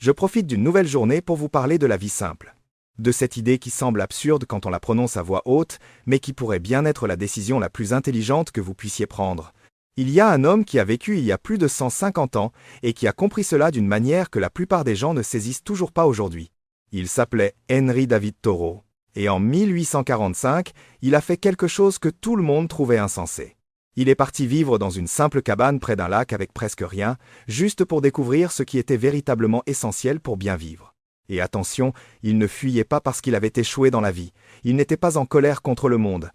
Je profite d'une nouvelle journée pour vous parler de la vie simple. De cette idée qui semble absurde quand on la prononce à voix haute, mais qui pourrait bien être la décision la plus intelligente que vous puissiez prendre. Il y a un homme qui a vécu il y a plus de 150 ans et qui a compris cela d'une manière que la plupart des gens ne saisissent toujours pas aujourd'hui. Il s'appelait Henry David Thoreau, et en 1845, il a fait quelque chose que tout le monde trouvait insensé. Il est parti vivre dans une simple cabane près d'un lac avec presque rien, juste pour découvrir ce qui était véritablement essentiel pour bien vivre. Et attention, il ne fuyait pas parce qu'il avait échoué dans la vie, il n'était pas en colère contre le monde.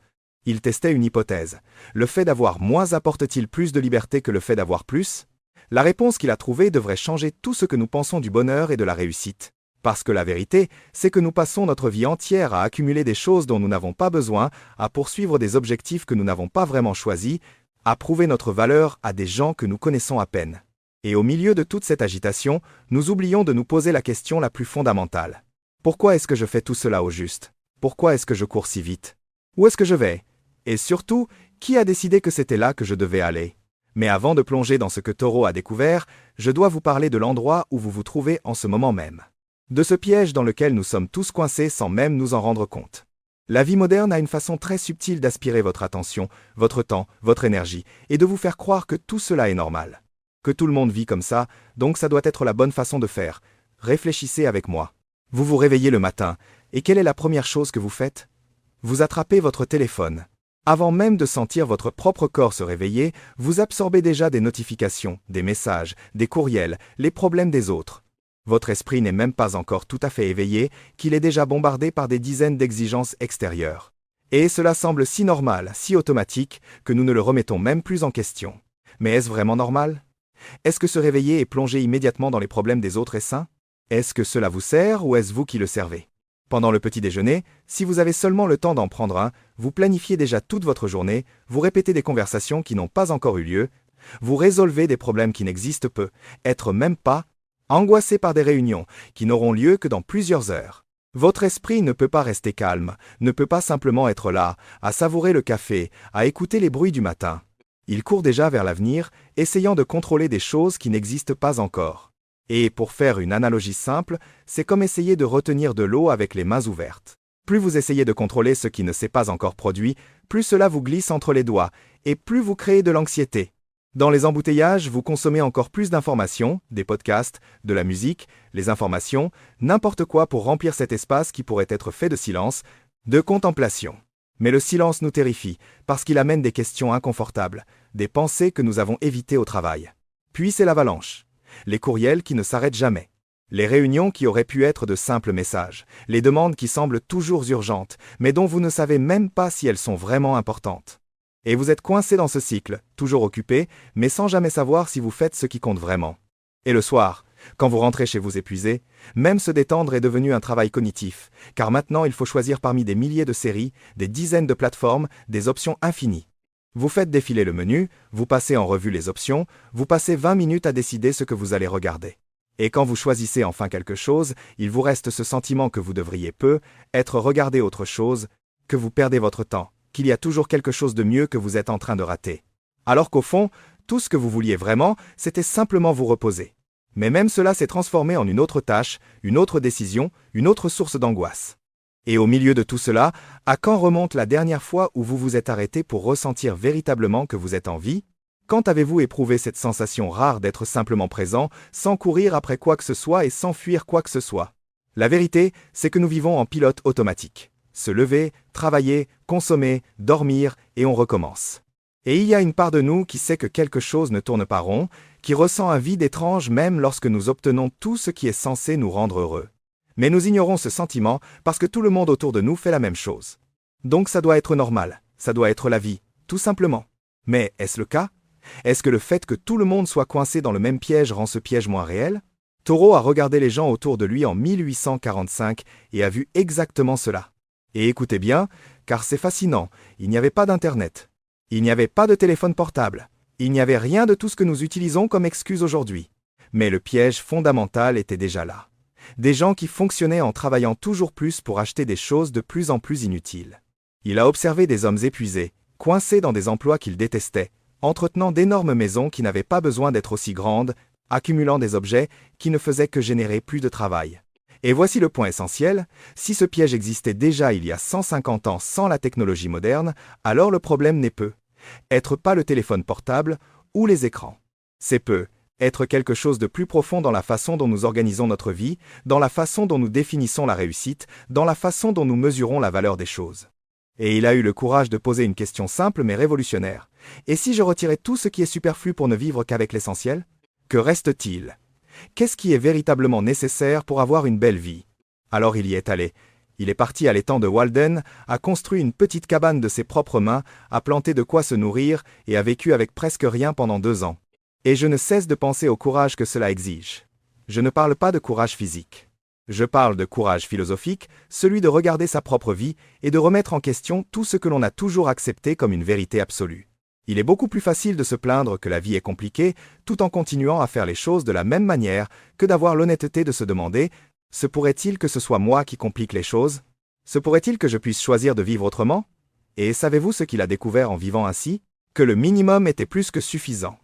Il testait une hypothèse. Le fait d'avoir moins apporte-t-il plus de liberté que le fait d'avoir plus? La réponse qu'il a trouvée devrait changer tout ce que nous pensons du bonheur et de la réussite. Parce que la vérité, c'est que nous passons notre vie entière à accumuler des choses dont nous n'avons pas besoin, à poursuivre des objectifs que nous n'avons pas vraiment choisis, à prouver notre valeur à des gens que nous connaissons à peine. Et au milieu de toute cette agitation, nous oublions de nous poser la question la plus fondamentale. Pourquoi est-ce que je fais tout cela au juste? Pourquoi est-ce que je cours si vite? Où est-ce que je vais? Et surtout, qui a décidé que c'était là que je devais aller? Mais avant de plonger dans ce que Thoreau a découvert, je dois vous parler de l'endroit où vous vous trouvez en ce moment même. De ce piège dans lequel nous sommes tous coincés sans même nous en rendre compte. La vie moderne a une façon très subtile d'aspirer votre attention, votre temps, votre énergie, et de vous faire croire que tout cela est normal. Que tout le monde vit comme ça, donc ça doit être la bonne façon de faire. Réfléchissez avec moi. Vous vous réveillez le matin, et quelle est la première chose que vous faites? Vous attrapez votre téléphone. Avant même de sentir votre propre corps se réveiller, vous absorbez déjà des notifications, des messages, des courriels, les problèmes des autres. Votre esprit n'est même pas encore tout à fait éveillé, qu'il est déjà bombardé par des dizaines d'exigences extérieures. Et cela semble si normal, si automatique, que nous ne le remettons même plus en question. Mais est-ce vraiment normal? Est-ce que se réveiller et plonger immédiatement dans les problèmes des autres est sain? Est-ce que cela vous sert ou est-ce vous qui le servez? Pendant le petit déjeuner, si vous avez seulement le temps d'en prendre un, vous planifiez déjà toute votre journée, vous répétez des conversations qui n'ont pas encore eu lieu, vous résolvez des problèmes qui n'existent peu, être même pas, angoissé par des réunions qui n'auront lieu que dans plusieurs heures. Votre esprit ne peut pas rester calme, ne peut pas simplement être là, à savourer le café, à écouter les bruits du matin. Il court déjà vers l'avenir, essayant de contrôler des choses qui n'existent pas encore. Et pour faire une analogie simple, c'est comme essayer de retenir de l'eau avec les mains ouvertes. Plus vous essayez de contrôler ce qui ne s'est pas encore produit, plus cela vous glisse entre les doigts, et plus vous créez de l'anxiété. Dans les embouteillages, vous consommez encore plus d'informations, des podcasts, de la musique, les informations, n'importe quoi pour remplir cet espace qui pourrait être fait de silence, de contemplation. Mais le silence nous terrifie, parce qu'il amène des questions inconfortables, des pensées que nous avons évitées au travail. Puis c'est l'avalanche. Les courriels qui ne s'arrêtent jamais. Les réunions qui auraient pu être de simples messages. Les demandes qui semblent toujours urgentes, mais dont vous ne savez même pas si elles sont vraiment importantes. Et vous êtes coincé dans ce cycle, toujours occupé, mais sans jamais savoir si vous faites ce qui compte vraiment. Et le soir, quand vous rentrez chez vous épuisé, même se détendre est devenu un travail cognitif, car maintenant il faut choisir parmi des milliers de séries, des dizaines de plateformes, des options infinies. Vous faites défiler le menu, vous passez en revue les options, vous passez 20 minutes à décider ce que vous allez regarder. Et quand vous choisissez enfin quelque chose, il vous reste ce sentiment que vous devriez être regardé autre chose, que vous perdez votre temps, qu'il y a toujours quelque chose de mieux que vous êtes en train de rater. Alors qu'au fond, tout ce que vous vouliez vraiment, c'était simplement vous reposer. Mais même cela s'est transformé en une autre tâche, une autre décision, une autre source d'angoisse. Et au milieu de tout cela, à quand remonte la dernière fois où vous vous êtes arrêté pour ressentir véritablement que vous êtes en vie? Quand avez-vous éprouvé cette sensation rare d'être simplement présent, sans courir après quoi que ce soit et sans fuir quoi que ce soit? La vérité, c'est que nous vivons en pilote automatique. Se lever, travailler, consommer, dormir, et on recommence. Et il y a une part de nous qui sait que quelque chose ne tourne pas rond, qui ressent un vide étrange même lorsque nous obtenons tout ce qui est censé nous rendre heureux. Mais nous ignorons ce sentiment parce que tout le monde autour de nous fait la même chose. Donc ça doit être normal, ça doit être la vie, tout simplement. Mais est-ce le cas? Est-ce que le fait que tout le monde soit coincé dans le même piège rend ce piège moins réel? Thoreau a regardé les gens autour de lui en 1845 et a vu exactement cela. Et écoutez bien, car c'est fascinant, il n'y avait pas d'Internet. Il n'y avait pas de téléphone portable. Il n'y avait rien de tout ce que nous utilisons comme excuse aujourd'hui. Mais le piège fondamental était déjà là. Des gens qui fonctionnaient en travaillant toujours plus pour acheter des choses de plus en plus inutiles. Il a observé des hommes épuisés, coincés dans des emplois qu'ils détestaient, entretenant d'énormes maisons qui n'avaient pas besoin d'être aussi grandes, accumulant des objets qui ne faisaient que générer plus de travail. Et voici le point essentiel, si ce piège existait déjà il y a 150 ans sans la technologie moderne, alors le problème n'est peu. Être pas le téléphone portable ou les écrans. C'est peu. Être quelque chose de plus profond dans la façon dont nous organisons notre vie, dans la façon dont nous définissons la réussite, dans la façon dont nous mesurons la valeur des choses. Et il a eu le courage de poser une question simple mais révolutionnaire. Et si je retirais tout ce qui est superflu pour ne vivre qu'avec l'essentiel? Que reste-t-il? Qu'est-ce qui est véritablement nécessaire pour avoir une belle vie? Alors il y est allé. Il est parti à l'étang de Walden, a construit une petite cabane de ses propres mains, a planté de quoi se nourrir et a vécu avec presque rien pendant 2 ans. Et je ne cesse de penser au courage que cela exige. Je ne parle pas de courage physique. Je parle de courage philosophique, celui de regarder sa propre vie et de remettre en question tout ce que l'on a toujours accepté comme une vérité absolue. Il est beaucoup plus facile de se plaindre que la vie est compliquée, tout en continuant à faire les choses de la même manière que d'avoir l'honnêteté de se demander « Se pourrait-il que ce soit moi qui complique les choses? Se pourrait-il que je puisse choisir de vivre autrement ?» Et savez-vous ce qu'il a découvert en vivant ainsi? Que le minimum était plus que suffisant.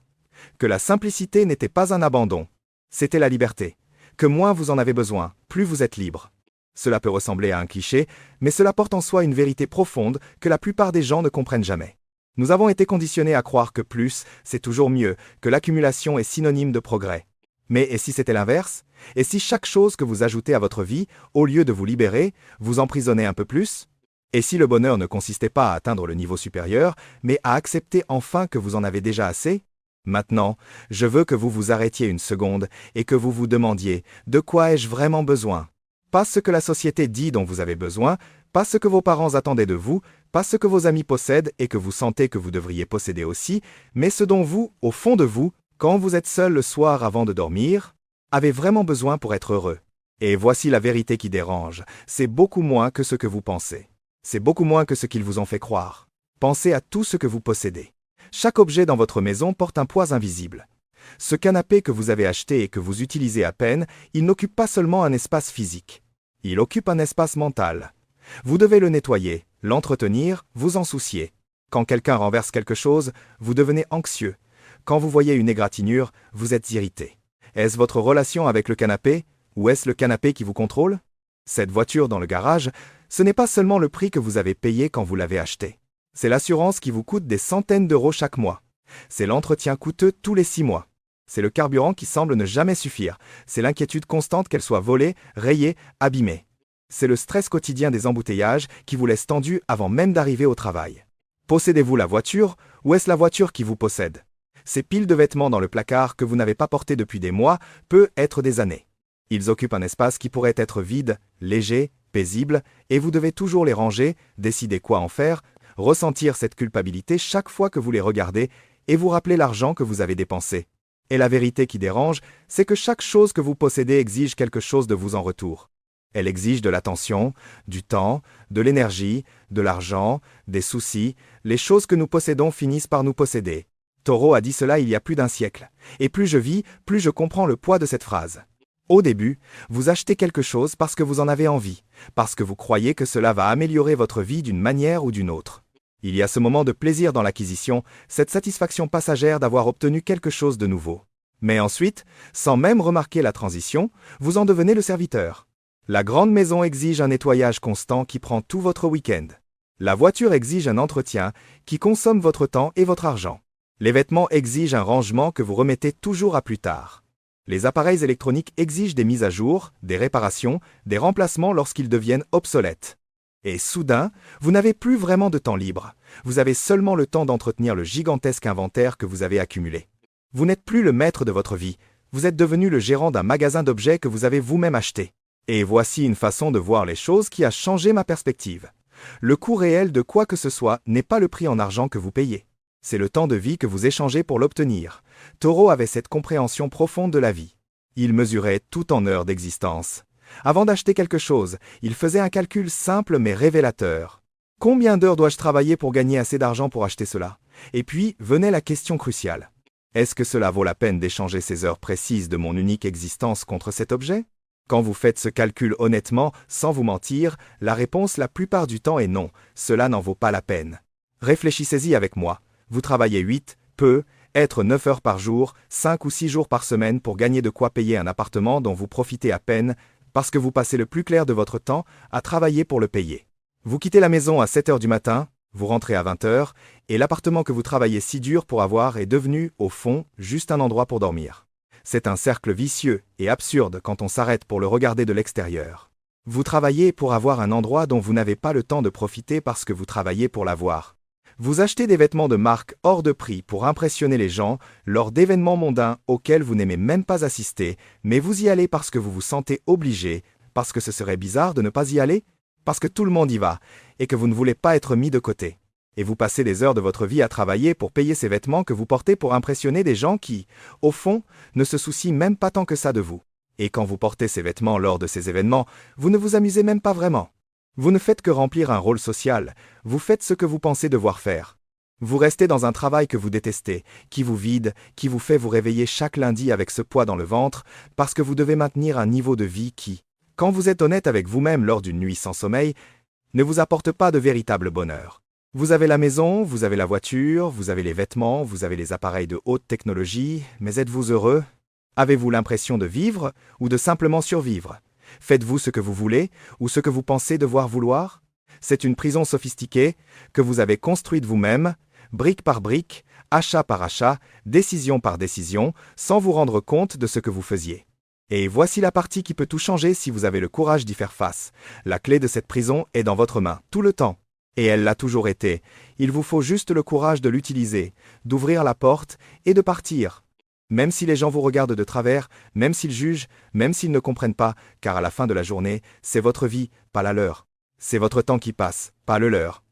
Que la simplicité n'était pas un abandon. C'était la liberté. Que moins vous en avez besoin, plus vous êtes libre. Cela peut ressembler à un cliché, mais cela porte en soi une vérité profonde que la plupart des gens ne comprennent jamais. Nous avons été conditionnés à croire que plus, c'est toujours mieux, que l'accumulation est synonyme de progrès. Mais et si c'était l'inverse? Et si chaque chose que vous ajoutez à votre vie, au lieu de vous libérer, vous emprisonnez un peu plus? Et si le bonheur ne consistait pas à atteindre le niveau supérieur, mais à accepter enfin que vous en avez déjà assez? Maintenant, je veux que vous vous arrêtiez une seconde et que vous vous demandiez « De quoi ai-je vraiment besoin ?» Pas ce que la société dit dont vous avez besoin, pas ce que vos parents attendaient de vous, pas ce que vos amis possèdent et que vous sentez que vous devriez posséder aussi, mais ce dont vous, au fond de vous, quand vous êtes seul le soir avant de dormir, avez vraiment besoin pour être heureux. Et voici la vérité qui dérange, c'est beaucoup moins que ce que vous pensez. C'est beaucoup moins que ce qu'ils vous ont fait croire. Pensez à tout ce que vous possédez. Chaque objet dans votre maison porte un poids invisible. Ce canapé que vous avez acheté et que vous utilisez à peine, il n'occupe pas seulement un espace physique. Il occupe un espace mental. Vous devez le nettoyer, l'entretenir, vous en soucier. Quand quelqu'un renverse quelque chose, vous devenez anxieux. Quand vous voyez une égratignure, vous êtes irrité. Est-ce votre relation avec le canapé, ou est-ce le canapé qui vous contrôle? Cette voiture dans le garage, ce n'est pas seulement le prix que vous avez payé quand vous l'avez acheté. C'est l'assurance qui vous coûte des centaines d'euros chaque mois. C'est l'entretien coûteux tous les 6 mois. C'est le carburant qui semble ne jamais suffire. C'est l'inquiétude constante qu'elle soit volée, rayée, abîmée. C'est le stress quotidien des embouteillages qui vous laisse tendu avant même d'arriver au travail. Possédez-vous la voiture ou est-ce la voiture qui vous possède? Ces piles de vêtements dans le placard que vous n'avez pas portés depuis des mois peut être des années. Ils occupent un espace qui pourrait être vide, léger, paisible, et vous devez toujours les ranger, décider quoi en faire, ressentir cette culpabilité chaque fois que vous les regardez et vous rappeler l'argent que vous avez dépensé. Et la vérité qui dérange, c'est que chaque chose que vous possédez exige quelque chose de vous en retour. Elle exige de l'attention, du temps, de l'énergie, de l'argent, des soucis. Les choses que nous possédons finissent par nous posséder. Thoreau a dit cela il y a plus d'1 siècle. Et plus je vis, plus je comprends le poids de cette phrase. Au début, vous achetez quelque chose parce que vous en avez envie, parce que vous croyez que cela va améliorer votre vie d'une manière ou d'une autre. Il y a ce moment de plaisir dans l'acquisition, cette satisfaction passagère d'avoir obtenu quelque chose de nouveau. Mais ensuite, sans même remarquer la transition, vous en devenez le serviteur. La grande maison exige un nettoyage constant qui prend tout votre week-end. La voiture exige un entretien qui consomme votre temps et votre argent. Les vêtements exigent un rangement que vous remettez toujours à plus tard. Les appareils électroniques exigent des mises à jour, des réparations, des remplacements lorsqu'ils deviennent obsolètes. Et soudain, vous n'avez plus vraiment de temps libre. Vous avez seulement le temps d'entretenir le gigantesque inventaire que vous avez accumulé. Vous n'êtes plus le maître de votre vie. Vous êtes devenu le gérant d'un magasin d'objets que vous avez vous-même acheté. Et voici une façon de voir les choses qui a changé ma perspective. Le coût réel de quoi que ce soit n'est pas le prix en argent que vous payez. C'est le temps de vie que vous échangez pour l'obtenir. Thoreau avait cette compréhension profonde de la vie. Il mesurait tout en heures d'existence. Avant d'acheter quelque chose, il faisait un calcul simple mais révélateur. Combien d'heures dois-je travailler pour gagner assez d'argent pour acheter cela? Et puis venait la question cruciale. Est-ce que cela vaut la peine d'échanger ces heures précises de mon unique existence contre cet objet? Quand vous faites ce calcul honnêtement, sans vous mentir, la réponse la plupart du temps est non, cela n'en vaut pas la peine. Réfléchissez-y avec moi. Vous travaillez 8, peu, Être 9 heures par jour, 5 ou 6 jours par semaine pour gagner de quoi payer un appartement dont vous profitez à peine, parce que vous passez le plus clair de votre temps à travailler pour le payer. Vous quittez la maison à 7 heures du matin, vous rentrez à 20 heures, et l'appartement que vous travaillez si dur pour avoir est devenu, au fond, juste un endroit pour dormir. C'est un cercle vicieux et absurde quand on s'arrête pour le regarder de l'extérieur. Vous travaillez pour avoir un endroit dont vous n'avez pas le temps de profiter parce que vous travaillez pour l'avoir. Vous achetez des vêtements de marque hors de prix pour impressionner les gens lors d'événements mondains auxquels vous n'aimez même pas assister, mais vous y allez parce que vous vous sentez obligé, parce que ce serait bizarre de ne pas y aller, parce que tout le monde y va, et que vous ne voulez pas être mis de côté. Et vous passez des heures de votre vie à travailler pour payer ces vêtements que vous portez pour impressionner des gens qui, au fond, ne se soucient même pas tant que ça de vous. Et quand vous portez ces vêtements lors de ces événements, vous ne vous amusez même pas vraiment. Vous ne faites que remplir un rôle social, vous faites ce que vous pensez devoir faire. Vous restez dans un travail que vous détestez, qui vous vide, qui vous fait vous réveiller chaque lundi avec ce poids dans le ventre, parce que vous devez maintenir un niveau de vie qui, quand vous êtes honnête avec vous-même lors d'une nuit sans sommeil, ne vous apporte pas de véritable bonheur. Vous avez la maison, vous avez la voiture, vous avez les vêtements, vous avez les appareils de haute technologie, mais êtes-vous heureux? Avez-vous l'impression de vivre ou de simplement survivre? Faites-vous ce que vous voulez ou ce que vous pensez devoir vouloir? C'est une prison sophistiquée que vous avez construite vous-même, brique par brique, achat par achat, décision par décision, sans vous rendre compte de ce que vous faisiez. Et voici la partie qui peut tout changer si vous avez le courage d'y faire face. La clé de cette prison est dans votre main, tout le temps. Et elle l'a toujours été. Il vous faut juste le courage de l'utiliser, d'ouvrir la porte et de partir. Même si les gens vous regardent de travers, même s'ils jugent, même s'ils ne comprennent pas, car à la fin de la journée, c'est votre vie, pas la leur. C'est votre temps qui passe, pas le leur.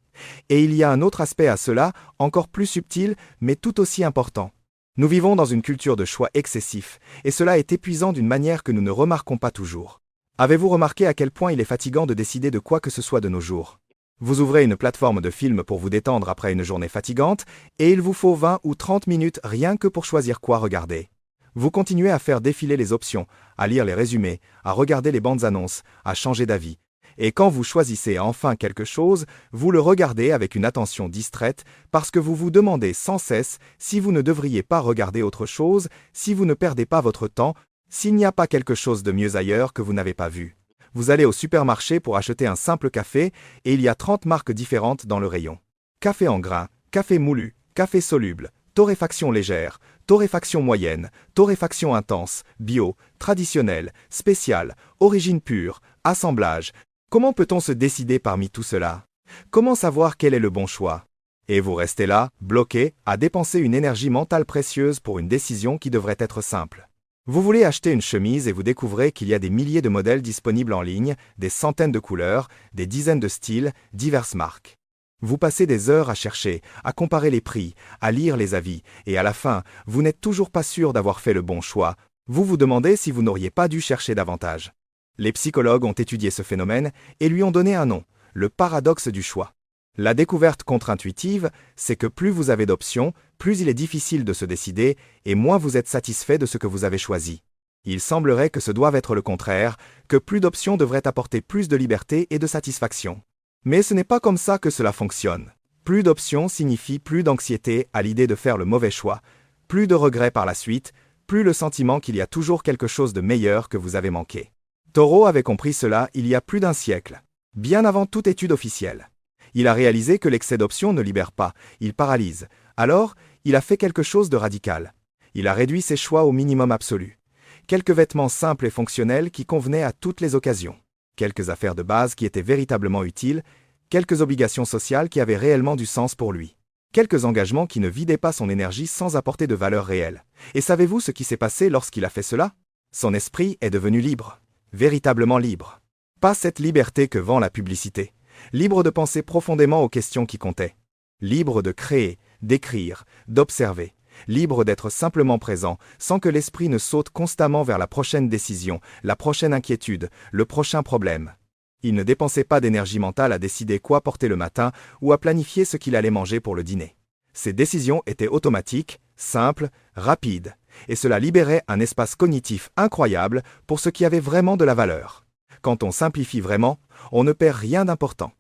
Et il y a un autre aspect à cela, encore plus subtil, mais tout aussi important. Nous vivons dans une culture de choix excessif, et cela est épuisant d'une manière que nous ne remarquons pas toujours. Avez-vous remarqué à quel point il est fatigant de décider de quoi que ce soit de nos jours? Vous ouvrez une plateforme de films pour vous détendre après une journée fatigante, et il vous faut 20 ou 30 minutes rien que pour choisir quoi regarder. Vous continuez à faire défiler les options, à lire les résumés, à regarder les bandes annonces, à changer d'avis. Et quand vous choisissez enfin quelque chose, vous le regardez avec une attention distraite parce que vous vous demandez sans cesse si vous ne devriez pas regarder autre chose, si vous ne perdez pas votre temps, s'il n'y a pas quelque chose de mieux ailleurs que vous n'avez pas vu. Vous allez au supermarché pour acheter un simple café et il y a 30 marques différentes dans le rayon. Café en grains, café moulu, café soluble, torréfaction légère, torréfaction moyenne, torréfaction intense, bio, traditionnel, spécial, origine pure, assemblage. Comment peut-on se décider parmi tout cela? Comment savoir quel est le bon choix? Et vous restez là, bloqué, à dépenser une énergie mentale précieuse pour une décision qui devrait être simple. Vous voulez acheter une chemise et vous découvrez qu'il y a des milliers de modèles disponibles en ligne, des centaines de couleurs, des dizaines de styles, diverses marques. Vous passez des heures à chercher, à comparer les prix, à lire les avis, et à la fin, vous n'êtes toujours pas sûr d'avoir fait le bon choix. Vous vous demandez si vous n'auriez pas dû chercher davantage. Les psychologues ont étudié ce phénomène et lui ont donné un nom, le paradoxe du choix. La découverte contre-intuitive, c'est que plus vous avez d'options, plus il est difficile de se décider et moins vous êtes satisfait de ce que vous avez choisi. Il semblerait que ce doive être le contraire, que plus d'options devraient apporter plus de liberté et de satisfaction. Mais ce n'est pas comme ça que cela fonctionne. Plus d'options signifie plus d'anxiété à l'idée de faire le mauvais choix, plus de regrets par la suite, plus le sentiment qu'il y a toujours quelque chose de meilleur que vous avez manqué. Thoreau avait compris cela il y a plus d'un siècle, bien avant toute étude officielle. Il a réalisé que l'excès d'options ne libère pas, il paralyse. Alors, il a fait quelque chose de radical. Il a réduit ses choix au minimum absolu. Quelques vêtements simples et fonctionnels qui convenaient à toutes les occasions. Quelques affaires de base qui étaient véritablement utiles, quelques obligations sociales qui avaient réellement du sens pour lui. Quelques engagements qui ne vidaient pas son énergie sans apporter de valeur réelle. Et savez-vous ce qui s'est passé lorsqu'il a fait cela? Son esprit est devenu libre. Véritablement libre. Pas cette liberté que vend la publicité. Libre de penser profondément aux questions qui comptaient. Libre de créer, d'écrire, d'observer. Libre d'être simplement présent, sans que l'esprit ne saute constamment vers la prochaine décision, la prochaine inquiétude, le prochain problème. Il ne dépensait pas d'énergie mentale à décider quoi porter le matin ou à planifier ce qu'il allait manger pour le dîner. Ses décisions étaient automatiques, simples, rapides, et cela libérait un espace cognitif incroyable pour ce qui avait vraiment de la valeur. Quand on simplifie vraiment, on ne perd rien d'important.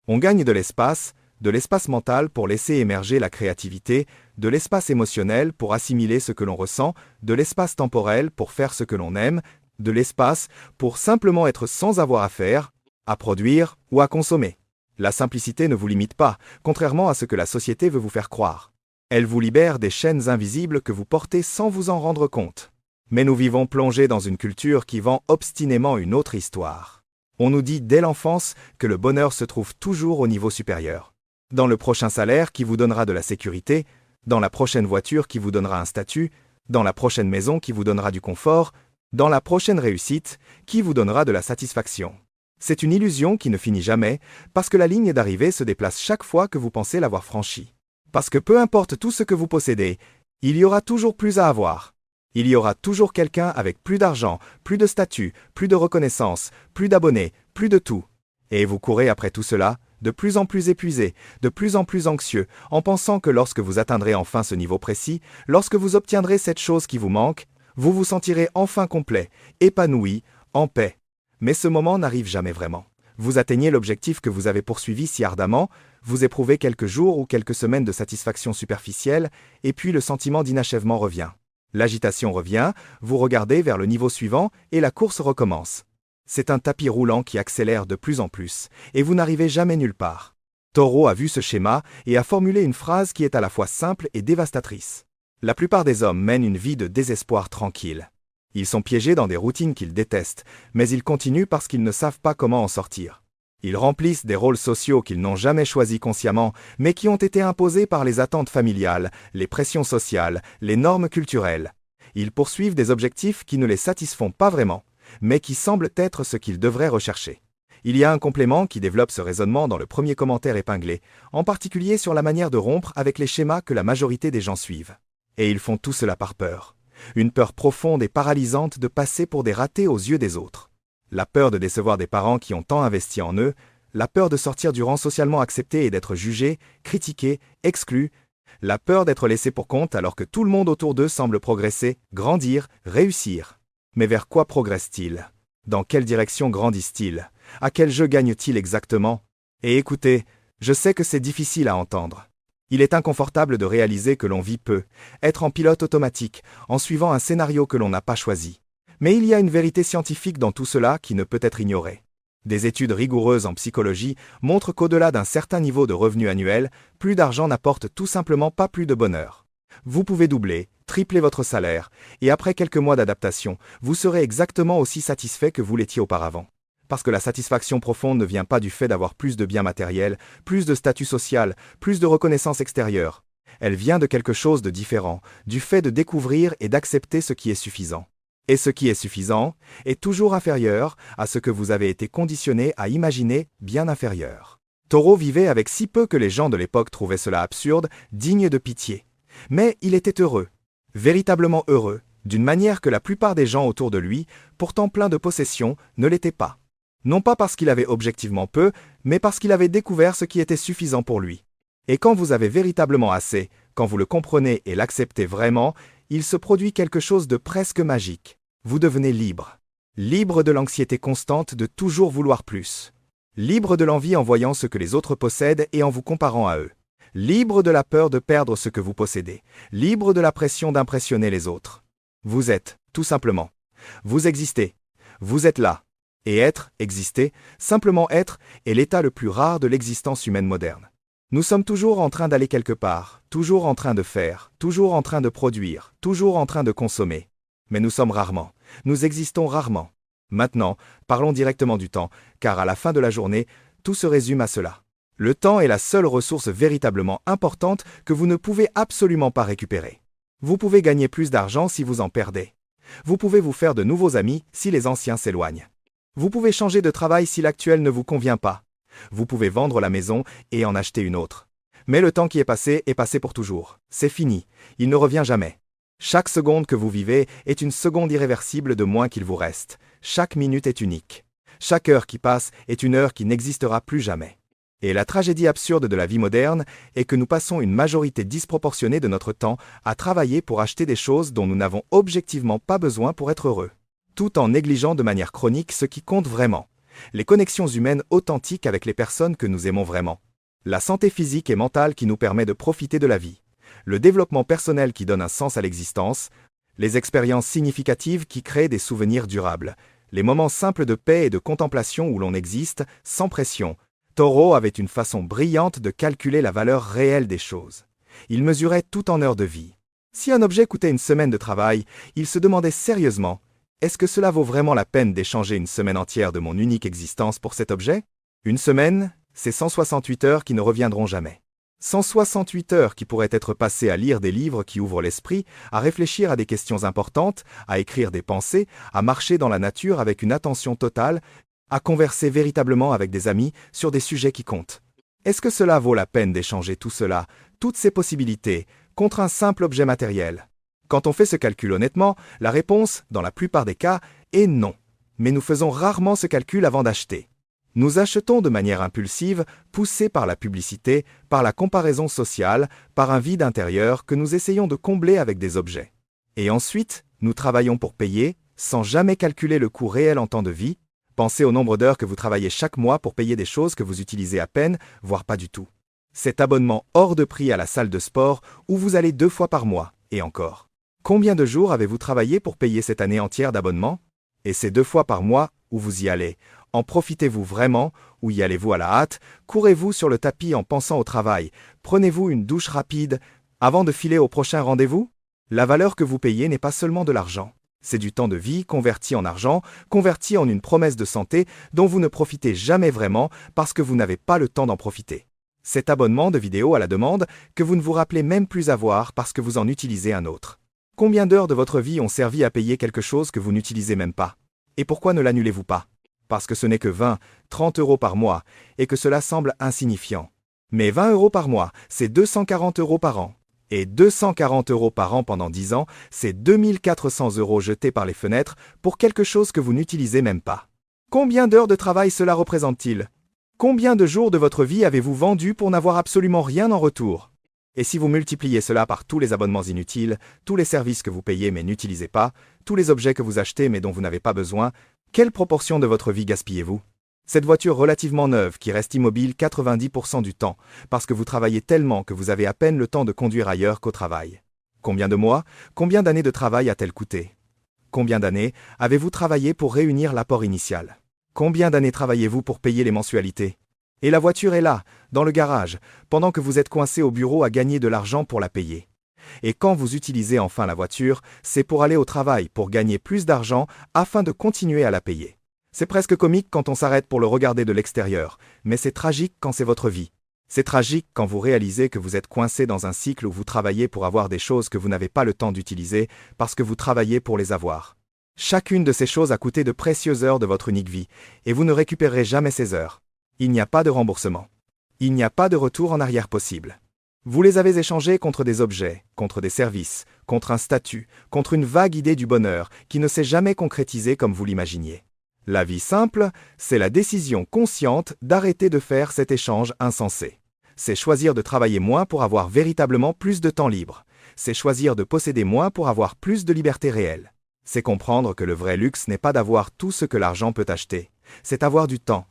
On gagne de l'espace, de l'espace mental pour laisser émerger la créativité, de l'espace émotionnel pour assimiler ce que l'on ressent, de l'espace temporel pour faire ce que l'on aime, de l'espace pour simplement être sans avoir à faire, à produire ou à consommer. La simplicité ne vous limite pas, contrairement à ce que la société veut vous faire croire. Elle vous libère des chaînes invisibles que vous portez sans vous en rendre compte. Mais nous vivons plongés dans une culture qui vend obstinément une autre histoire. On nous dit dès l'enfance que le bonheur se trouve toujours au niveau supérieur. Dans le prochain salaire qui vous donnera de la sécurité, dans la prochaine voiture qui vous donnera un statut, dans la prochaine maison qui vous donnera du confort, dans la prochaine réussite qui vous donnera de la satisfaction. C'est une illusion qui ne finit jamais, parce que la ligne d'arrivée se déplace chaque fois que vous pensez l'avoir franchie. Parce que peu importe tout ce que vous possédez, il y aura toujours plus à avoir. Il y aura toujours quelqu'un avec plus d'argent, plus de statut, plus de reconnaissance, plus d'abonnés, plus de tout. Et vous courez après tout cela, de plus en plus épuisé, de plus en plus anxieux, en pensant que lorsque vous atteindrez enfin ce niveau précis, lorsque vous obtiendrez cette chose qui vous manque, vous vous sentirez enfin complet, épanoui, en paix. Mais ce moment n'arrive jamais vraiment. Vous atteignez l'objectif que vous avez poursuivi si ardemment, vous éprouvez quelques jours ou quelques semaines de satisfaction superficielle, et puis le sentiment d'inachèvement revient. L'agitation revient, vous regardez vers le niveau suivant et la course recommence. C'est un tapis roulant qui accélère de plus en plus, et vous n'arrivez jamais nulle part. Taureau a vu ce schéma et a formulé une phrase qui est à la fois simple et dévastatrice. La plupart des hommes mènent une vie de désespoir tranquille. Ils sont piégés dans des routines qu'ils détestent, mais ils continuent parce qu'ils ne savent pas comment en sortir. Ils remplissent des rôles sociaux qu'ils n'ont jamais choisis consciemment, mais qui ont été imposés par les attentes familiales, les pressions sociales, les normes culturelles. Ils poursuivent des objectifs qui ne les satisfont pas vraiment, mais qui semblent être ce qu'ils devraient rechercher. Il y a un complément qui développe ce raisonnement dans le premier commentaire épinglé, en particulier sur la manière de rompre avec les schémas que la majorité des gens suivent. Et ils font tout cela par peur. Une peur profonde et paralysante de passer pour des ratés aux yeux des autres. La peur de décevoir des parents qui ont tant investi en eux, la peur de sortir du rang socialement accepté et d'être jugé, critiqué, exclu, la peur d'être laissé pour compte alors que tout le monde autour d'eux semble progresser, grandir, réussir. Mais vers quoi progresse-t-il? Dans quelle direction grandissent-ils? À quel jeu gagnent-ils exactement? Et écoutez, je sais que c'est difficile à entendre. Il est inconfortable de réaliser que l'on vit peu, être en pilote automatique, en suivant un scénario que l'on n'a pas choisi. Mais il y a une vérité scientifique dans tout cela qui ne peut être ignorée. Des études rigoureuses en psychologie montrent qu'au-delà d'un certain niveau de revenu annuel, plus d'argent n'apporte tout simplement pas plus de bonheur. Vous pouvez doubler, tripler votre salaire, et après quelques mois d'adaptation, vous serez exactement aussi satisfait que vous l'étiez auparavant. Parce que la satisfaction profonde ne vient pas du fait d'avoir plus de biens matériels, plus de statut social, plus de reconnaissance extérieure. Elle vient de quelque chose de différent, du fait de découvrir et d'accepter ce qui est suffisant. Et ce qui est suffisant est toujours inférieur à ce que vous avez été conditionné à imaginer bien inférieur. Taureau vivait avec si peu que les gens de l'époque trouvaient cela absurde, digne de pitié. Mais il était heureux, véritablement heureux, d'une manière que la plupart des gens autour de lui, pourtant pleins de possessions, ne l'étaient pas. Non pas parce qu'il avait objectivement peu, mais parce qu'il avait découvert ce qui était suffisant pour lui. Et quand vous avez véritablement assez, quand vous le comprenez et l'acceptez vraiment, il se produit quelque chose de presque magique. Vous devenez libre. Libre de l'anxiété constante de toujours vouloir plus. Libre de l'envie en voyant ce que les autres possèdent et en vous comparant à eux. Libre de la peur de perdre ce que vous possédez. Libre de la pression d'impressionner les autres. Vous êtes, tout simplement. Vous existez. Vous êtes là. Et être, exister, simplement être, est l'état le plus rare de l'existence humaine moderne. Nous sommes toujours en train d'aller quelque part, toujours en train de faire, toujours en train de produire, toujours en train de consommer. Mais nous sommes rarement, nous existons rarement. Maintenant, parlons directement du temps, car à la fin de la journée, tout se résume à cela. Le temps est la seule ressource véritablement importante que vous ne pouvez absolument pas récupérer. Vous pouvez gagner plus d'argent si vous en perdez. Vous pouvez vous faire de nouveaux amis si les anciens s'éloignent. Vous pouvez changer de travail si l'actuel ne vous convient pas. Vous pouvez vendre la maison et en acheter une autre. Mais le temps qui est passé pour toujours. C'est fini. Il ne revient jamais. Chaque seconde que vous vivez est une seconde irréversible de moins qu'il vous reste. Chaque minute est unique. Chaque heure qui passe est une heure qui n'existera plus jamais. Et la tragédie absurde de la vie moderne est que nous passons une majorité disproportionnée de notre temps à travailler pour acheter des choses dont nous n'avons objectivement pas besoin pour être heureux. Tout en négligeant de manière chronique ce qui compte vraiment, les connexions humaines authentiques avec les personnes que nous aimons vraiment. La santé physique et mentale qui nous permet de profiter de la vie. Le développement personnel qui donne un sens à l'existence. Les expériences significatives qui créent des souvenirs durables. Les moments simples de paix et de contemplation où l'on existe, sans pression. Thoreau avait une façon brillante de calculer la valeur réelle des choses. Il mesurait tout en heures de vie. Si un objet coûtait une semaine de travail, il se demandait sérieusement « Est-ce que cela vaut vraiment la peine d'échanger une semaine entière de mon unique existence pour cet objet ?» Une semaine, c'est 168 heures qui ne reviendront jamais. 168 heures qui pourraient être passées à lire des livres qui ouvrent l'esprit, à réfléchir à des questions importantes, à écrire des pensées, à marcher dans la nature avec une attention totale, à converser véritablement avec des amis sur des sujets qui comptent. Est-ce que cela vaut la peine d'échanger tout cela, toutes ces possibilités, contre un simple objet matériel? Quand on fait ce calcul honnêtement, la réponse, dans la plupart des cas, est non. Mais nous faisons rarement ce calcul avant d'acheter. Nous achetons de manière impulsive, poussés par la publicité, par la comparaison sociale, par un vide intérieur que nous essayons de combler avec des objets. Et ensuite, nous travaillons pour payer, sans jamais calculer le coût réel en temps de vie. Pensez au nombre d'heures que vous travaillez chaque mois pour payer des choses que vous utilisez à peine, voire pas du tout. Cet abonnement hors de prix à la salle de sport où vous allez 2 fois par mois, et encore. Combien de jours avez-vous travaillé pour payer cette année entière d'abonnement? Et ces 2 fois par mois où vous y allez, en profitez-vous vraiment, ou y allez-vous à la hâte? Courez-vous sur le tapis en pensant au travail? Prenez-vous une douche rapide avant de filer au prochain rendez-vous? La valeur que vous payez n'est pas seulement de l'argent. C'est du temps de vie converti en argent, converti en une promesse de santé dont vous ne profitez jamais vraiment parce que vous n'avez pas le temps d'en profiter. Cet abonnement de vidéo à la demande que vous ne vous rappelez même plus avoir parce que vous en utilisez un autre. Combien d'heures de votre vie ont servi à payer quelque chose que vous n'utilisez même pas? Et pourquoi ne l'annulez-vous pas? Parce que ce n'est que 20, 30 euros par mois, et que cela semble insignifiant. Mais 20 euros par mois, c'est 240 euros par an. Et 240 euros par an pendant 10 ans, c'est 2400 euros jetés par les fenêtres pour quelque chose que vous n'utilisez même pas. Combien d'heures de travail cela représente-t-il? Combien de jours de votre vie avez-vous vendu pour n'avoir absolument rien en retour? Et si vous multipliez cela par tous les abonnements inutiles, tous les services que vous payez mais n'utilisez pas, tous les objets que vous achetez mais dont vous n'avez pas besoin, quelle proportion de votre vie gaspillez-vous? Cette voiture relativement neuve qui reste immobile 90% du temps, parce que vous travaillez tellement que vous avez à peine le temps de conduire ailleurs qu'au travail. Combien de mois, combien d'années de travail a-t-elle coûté? Combien d'années avez-vous travaillé pour réunir l'apport initial? Combien d'années travaillez-vous pour payer les mensualités? Et la voiture est là, dans le garage, pendant que vous êtes coincé au bureau à gagner de l'argent pour la payer. Et quand vous utilisez enfin la voiture, c'est pour aller au travail, pour gagner plus d'argent, afin de continuer à la payer. C'est presque comique quand on s'arrête pour le regarder de l'extérieur, mais c'est tragique quand c'est votre vie. C'est tragique quand vous réalisez que vous êtes coincé dans un cycle où vous travaillez pour avoir des choses que vous n'avez pas le temps d'utiliser, parce que vous travaillez pour les avoir. Chacune de ces choses a coûté de précieuses heures de votre unique vie, et vous ne récupérerez jamais ces heures. Il n'y a pas de remboursement. Il n'y a pas de retour en arrière possible. Vous les avez échangés contre des objets, contre des services, contre un statut, contre une vague idée du bonheur qui ne s'est jamais concrétisée comme vous l'imaginiez. La vie simple, c'est la décision consciente d'arrêter de faire cet échange insensé. C'est choisir de travailler moins pour avoir véritablement plus de temps libre. C'est choisir de posséder moins pour avoir plus de liberté réelle. C'est comprendre que le vrai luxe n'est pas d'avoir tout ce que l'argent peut acheter. C'est avoir du temps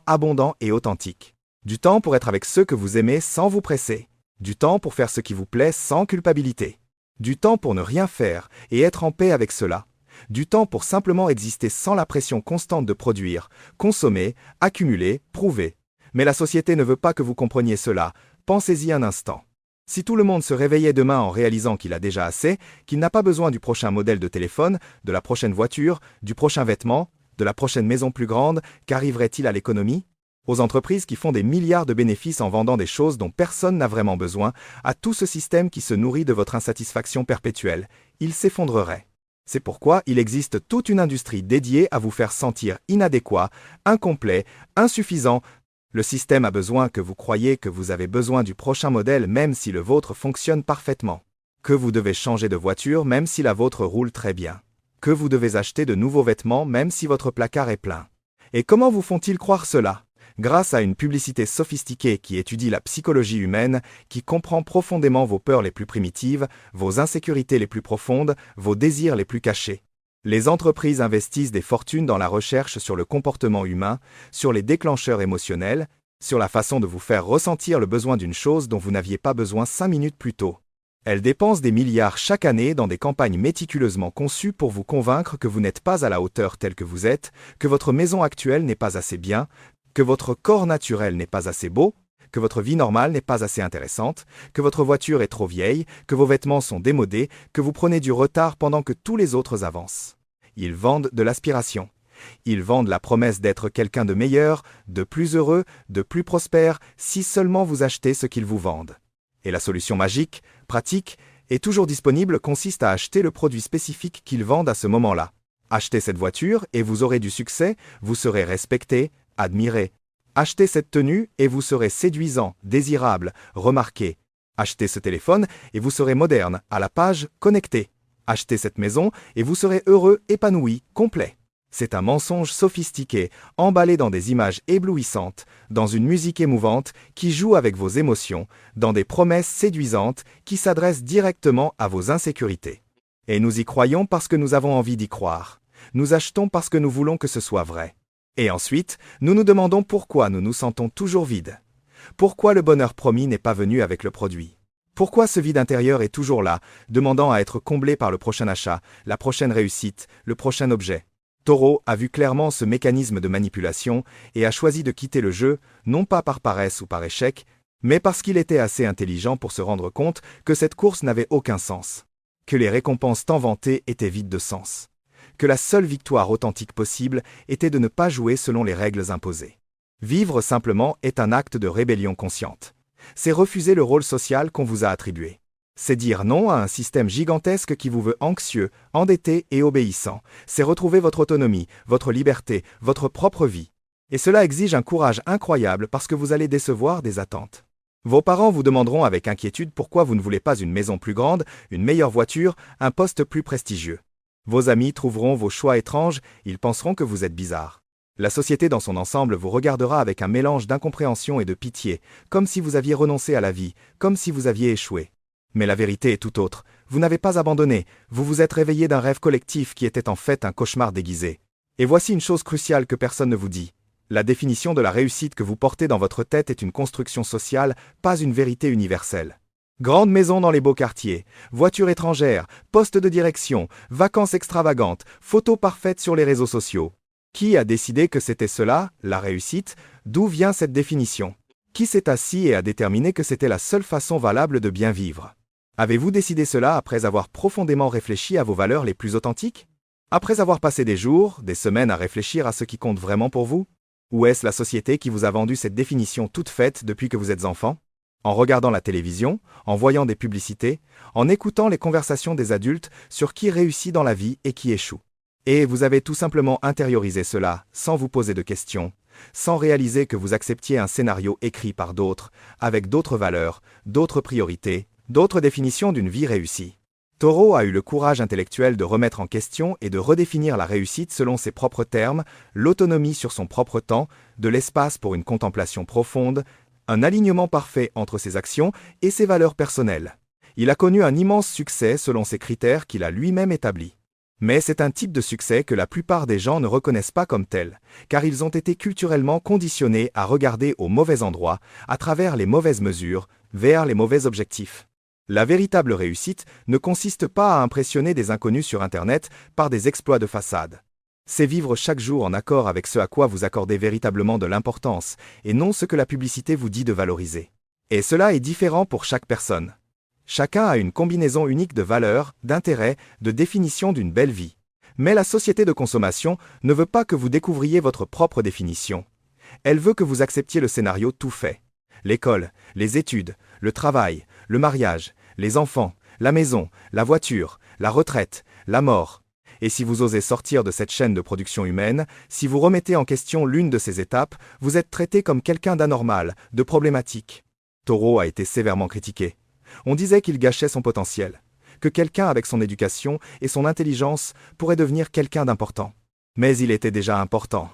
abondant et authentique. Du temps pour être avec ceux que vous aimez sans vous presser. Du temps pour faire ce qui vous plaît sans culpabilité. Du temps pour ne rien faire et être en paix avec cela. Du temps pour simplement exister sans la pression constante de produire, consommer, accumuler, prouver. Mais la société ne veut pas que vous compreniez cela. Pensez-y un instant. Si tout le monde se réveillait demain en réalisant qu'il a déjà assez, qu'il n'a pas besoin du prochain modèle de téléphone, de la prochaine voiture, du prochain vêtement, de la prochaine maison plus grande, qu'arriverait-il à l'économie? Aux entreprises qui font des milliards de bénéfices en vendant des choses dont personne n'a vraiment besoin, à tout ce système qui se nourrit de votre insatisfaction perpétuelle, il s'effondrerait. C'est pourquoi il existe toute une industrie dédiée à vous faire sentir inadéquat, incomplet, insuffisant. Le système a besoin que vous croyiez que vous avez besoin du prochain modèle même si le vôtre fonctionne parfaitement. Que vous devez changer de voiture même si la vôtre roule très bien. Que vous devez acheter de nouveaux vêtements même si votre placard est plein. Et comment vous font-ils croire cela? Grâce à une publicité sophistiquée qui étudie la psychologie humaine, qui comprend profondément vos peurs les plus primitives, vos insécurités les plus profondes, vos désirs les plus cachés. Les entreprises investissent des fortunes dans la recherche sur le comportement humain, sur les déclencheurs émotionnels, sur la façon de vous faire ressentir le besoin d'une chose dont vous n'aviez pas besoin 5 minutes plus tôt. Elle dépense des milliards chaque année dans des campagnes méticuleusement conçues pour vous convaincre que vous n'êtes pas à la hauteur telle que vous êtes, que votre maison actuelle n'est pas assez bien, que votre corps naturel n'est pas assez beau, que votre vie normale n'est pas assez intéressante, que votre voiture est trop vieille, que vos vêtements sont démodés, que vous prenez du retard pendant que tous les autres avancent. Ils vendent de l'aspiration. Ils vendent la promesse d'être quelqu'un de meilleur, de plus heureux, de plus prospère, si seulement vous achetez ce qu'ils vous vendent. Et la solution magique, pratique, et toujours disponible consiste à acheter le produit spécifique qu'ils vendent à ce moment-là. Achetez cette voiture et vous aurez du succès, vous serez respecté, admiré. Achetez cette tenue et vous serez séduisant, désirable, remarqué. Achetez ce téléphone et vous serez moderne, à la page, connecté. Achetez cette maison et vous serez heureux, épanoui, complet. C'est un mensonge sophistiqué, emballé dans des images éblouissantes, dans une musique émouvante qui joue avec vos émotions, dans des promesses séduisantes qui s'adressent directement à vos insécurités. Et nous y croyons parce que nous avons envie d'y croire. Nous achetons parce que nous voulons que ce soit vrai. Et ensuite, nous nous demandons pourquoi nous nous sentons toujours vides. Pourquoi le bonheur promis n'est pas venu avec le produit? Pourquoi ce vide intérieur est toujours là, demandant à être comblé par le prochain achat, la prochaine réussite, le prochain objet? Taureau a vu clairement ce mécanisme de manipulation et a choisi de quitter le jeu, non pas par paresse ou par échec, mais parce qu'il était assez intelligent pour se rendre compte que cette course n'avait aucun sens, que les récompenses tant vantées étaient vides de sens, que la seule victoire authentique possible était de ne pas jouer selon les règles imposées. Vivre simplement est un acte de rébellion consciente. C'est refuser le rôle social qu'on vous a attribué. C'est dire non à un système gigantesque qui vous veut anxieux, endetté et obéissant. C'est retrouver votre autonomie, votre liberté, votre propre vie. Et cela exige un courage incroyable parce que vous allez décevoir des attentes. Vos parents vous demanderont avec inquiétude pourquoi vous ne voulez pas une maison plus grande, une meilleure voiture, un poste plus prestigieux. Vos amis trouveront vos choix étranges, ils penseront que vous êtes bizarre. La société dans son ensemble vous regardera avec un mélange d'incompréhension et de pitié, comme si vous aviez renoncé à la vie, comme si vous aviez échoué. Mais la vérité est tout autre. Vous n'avez pas abandonné, vous vous êtes réveillé d'un rêve collectif qui était en fait un cauchemar déguisé. Et voici une chose cruciale que personne ne vous dit. La définition de la réussite que vous portez dans votre tête est une construction sociale, pas une vérité universelle. Grande maison dans les beaux quartiers, voiture étrangère, poste de direction, vacances extravagantes, photos parfaites sur les réseaux sociaux. Qui a décidé que c'était cela, la réussite? D'où vient cette définition? Qui s'est assis et a déterminé que c'était la seule façon valable de bien vivre? Avez-vous décidé cela après avoir profondément réfléchi à vos valeurs les plus authentiques? Après avoir passé des jours, des semaines à réfléchir à ce qui compte vraiment pour vous? Ou est-ce la société qui vous a vendu cette définition toute faite depuis que vous êtes enfant? En regardant la télévision, en voyant des publicités, en écoutant les conversations des adultes sur qui réussit dans la vie et qui échoue. Et vous avez tout simplement intériorisé cela, sans vous poser de questions, sans réaliser que vous acceptiez un scénario écrit par d'autres, avec d'autres valeurs, d'autres priorités, d'autres définitions d'une vie réussie. Taureau a eu le courage intellectuel de remettre en question et de redéfinir la réussite selon ses propres termes, l'autonomie sur son propre temps, de l'espace pour une contemplation profonde, un alignement parfait entre ses actions et ses valeurs personnelles. Il a connu un immense succès selon ses critères qu'il a lui-même établis. Mais c'est un type de succès que la plupart des gens ne reconnaissent pas comme tel, car ils ont été culturellement conditionnés à regarder au mauvais endroit, à travers les mauvaises mesures, vers les mauvais objectifs. La véritable réussite ne consiste pas à impressionner des inconnus sur Internet par des exploits de façade. C'est vivre chaque jour en accord avec ce à quoi vous accordez véritablement de l'importance, et non ce que la publicité vous dit de valoriser. Et cela est différent pour chaque personne. Chacun a une combinaison unique de valeurs, d'intérêts, de définition d'une belle vie. Mais la société de consommation ne veut pas que vous découvriez votre propre définition. Elle veut que vous acceptiez le scénario tout fait. L'école, les études, le travail, le mariage, les enfants, la maison, la voiture, la retraite, la mort. Et si vous osez sortir de cette chaîne de production humaine, si vous remettez en question l'une de ces étapes, vous êtes traité comme quelqu'un d'anormal, de problématique. Taureau a été sévèrement critiqué. On disait qu'il gâchait son potentiel, que quelqu'un avec son éducation et son intelligence pourrait devenir quelqu'un d'important. Mais il était déjà important.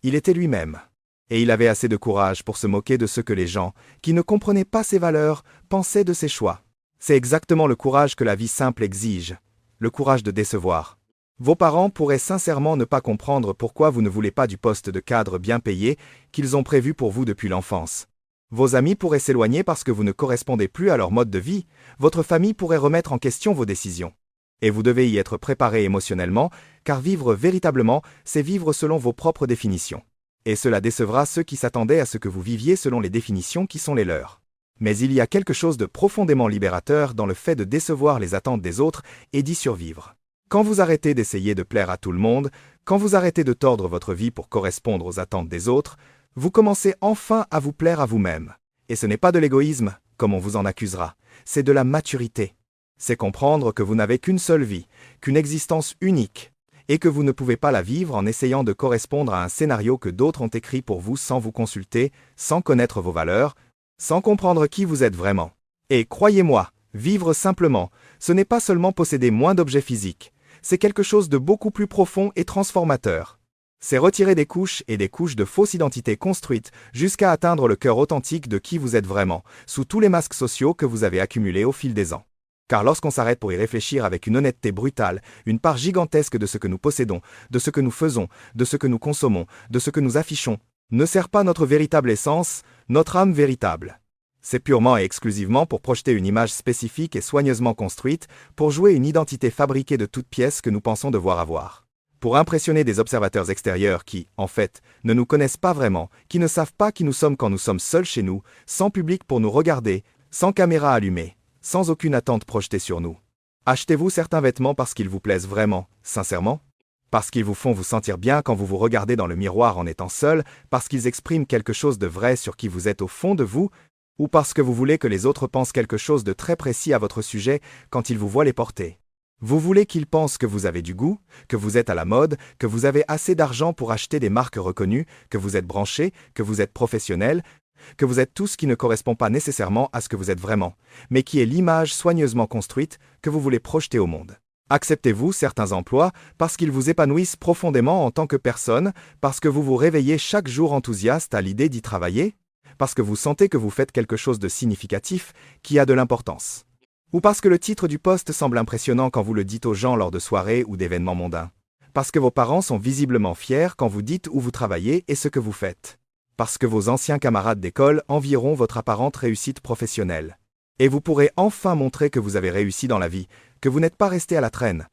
Il était lui-même. Et il avait assez de courage pour se moquer de ce que les gens, qui ne comprenaient pas ses valeurs, pensaient de ses choix. C'est exactement le courage que la vie simple exige, le courage de décevoir. Vos parents pourraient sincèrement ne pas comprendre pourquoi vous ne voulez pas du poste de cadre bien payé qu'ils ont prévu pour vous depuis l'enfance. Vos amis pourraient s'éloigner parce que vous ne correspondez plus à leur mode de vie, votre famille pourrait remettre en question vos décisions. Et vous devez y être préparé émotionnellement, car vivre véritablement, c'est vivre selon vos propres définitions. Et cela décevra ceux qui s'attendaient à ce que vous viviez selon les définitions qui sont les leurs. Mais il y a quelque chose de profondément libérateur dans le fait de décevoir les attentes des autres et d'y survivre. Quand vous arrêtez d'essayer de plaire à tout le monde, quand vous arrêtez de tordre votre vie pour correspondre aux attentes des autres, vous commencez enfin à vous plaire à vous-même. Et ce n'est pas de l'égoïsme, comme on vous en accusera, c'est de la maturité. C'est comprendre que vous n'avez qu'une seule vie, qu'une existence unique, et que vous ne pouvez pas la vivre en essayant de correspondre à un scénario que d'autres ont écrit pour vous sans vous consulter, sans connaître vos valeurs, sans comprendre qui vous êtes vraiment. Et croyez-moi, vivre simplement, ce n'est pas seulement posséder moins d'objets physiques, c'est quelque chose de beaucoup plus profond et transformateur. C'est retirer des couches et des couches de fausses identités construites jusqu'à atteindre le cœur authentique de qui vous êtes vraiment, sous tous les masques sociaux que vous avez accumulés au fil des ans. Car lorsqu'on s'arrête pour y réfléchir avec une honnêteté brutale, une part gigantesque de ce que nous possédons, de ce que nous faisons, de ce que nous consommons, de ce que nous affichons, ne sert pas notre véritable essence, notre âme véritable. C'est purement et exclusivement pour projeter une image spécifique et soigneusement construite, pour jouer une identité fabriquée de toutes pièces que nous pensons devoir avoir. Pour impressionner des observateurs extérieurs qui, en fait, ne nous connaissent pas vraiment, qui ne savent pas qui nous sommes quand nous sommes seuls chez nous, sans public pour nous regarder, sans caméra allumée, sans aucune attente projetée sur nous. Achetez-vous certains vêtements parce qu'ils vous plaisent vraiment, sincèrement? Parce qu'ils vous font vous sentir bien quand vous vous regardez dans le miroir en étant seul, parce qu'ils expriment quelque chose de vrai sur qui vous êtes au fond de vous, ou parce que vous voulez que les autres pensent quelque chose de très précis à votre sujet quand ils vous voient les porter. Vous voulez qu'ils pensent que vous avez du goût, que vous êtes à la mode, que vous avez assez d'argent pour acheter des marques reconnues, que vous êtes branché, que vous êtes professionnel, que vous êtes tout ce qui ne correspond pas nécessairement à ce que vous êtes vraiment, mais qui est l'image soigneusement construite que vous voulez projeter au monde. Acceptez-vous certains emplois parce qu'ils vous épanouissent profondément en tant que personne, parce que vous vous réveillez chaque jour enthousiaste à l'idée d'y travailler? Parce que vous sentez que vous faites quelque chose de significatif, qui a de l'importance. Ou parce que le titre du poste semble impressionnant quand vous le dites aux gens lors de soirées ou d'événements mondains. Parce que vos parents sont visiblement fiers quand vous dites où vous travaillez et ce que vous faites. Parce que vos anciens camarades d'école envieront votre apparente réussite professionnelle. Et vous pourrez enfin montrer que vous avez réussi dans la vie, que vous n'êtes pas resté à la traîne.